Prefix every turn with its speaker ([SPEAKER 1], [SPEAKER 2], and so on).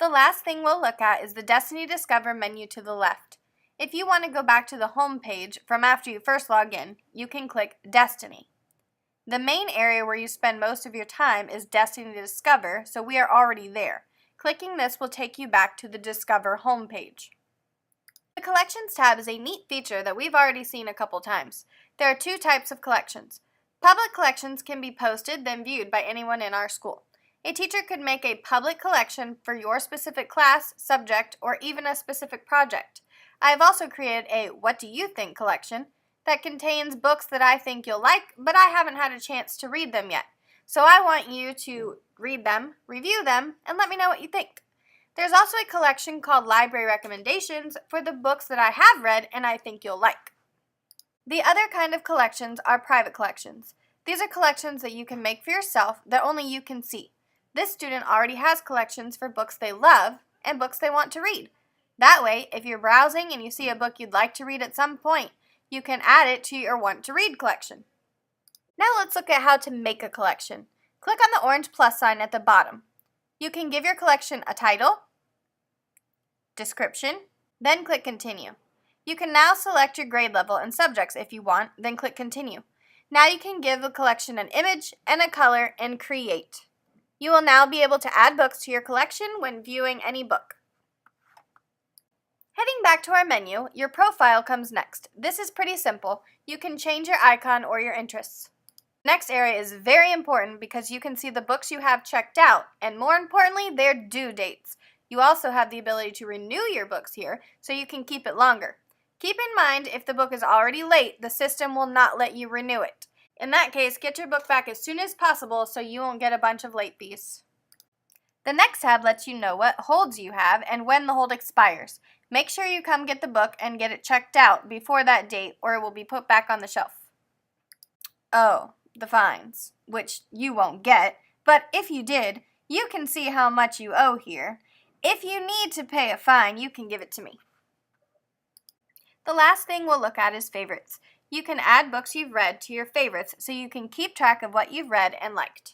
[SPEAKER 1] The last thing we'll look at is the Destiny Discover menu to the left. If you want to go back to the home page from after you first log in, you can click Destiny. The main area where you spend most of your time is Destiny Discover, so we are already there. Clicking this will take you back to the Discover home page. The Collections tab is a neat feature that we've already seen a couple times. There are two types of collections. Public collections can be posted, then viewed by anyone in our school. A teacher could make a public collection for your specific class, subject, or even a specific project. I have also created a What Do You Think collection that contains books that I think you'll like, but I haven't had a chance to read them yet. So I want you to read them, review them, and let me know what you think. There's also a collection called Library Recommendations for the books that I have read and I think you'll like. The other kind of collections are private collections. These are collections that you can make for yourself that only you can see. This student already has collections for books they love and books they want to read. That way, if you're browsing and you see a book you'd like to read at some point, you can add it to your want to read collection. Now let's look at how to make a collection. Click on the orange plus sign at the bottom. You can give your collection a title, description, then click Continue. You can now select your grade level and subjects if you want, then click Continue. Now you can give the collection an image and a color and create. You will now be able to add books to your collection when viewing any book. Heading back to our menu, your profile comes next. This is pretty simple. You can change your icon or your interests. Next area is very important because you can see the books you have checked out, and more importantly, their due dates. You also have the ability to renew your books here, so you can keep it longer. Keep in mind, if the book is already late, the system will not let you renew it. In that case, get your book back as soon as possible so you won't get a bunch of late fees. The next tab lets you know what holds you have and when the hold expires. Make sure you come get the book and get it checked out before that date or it will be put back on the shelf. Oh, the fines, which you won't get, but if you did, you can see how much you owe here. If you need to pay a fine, you can give it to me. The last thing we'll look at is favorites. You can add books you've read to your favorites so you can keep track of what you've read and liked.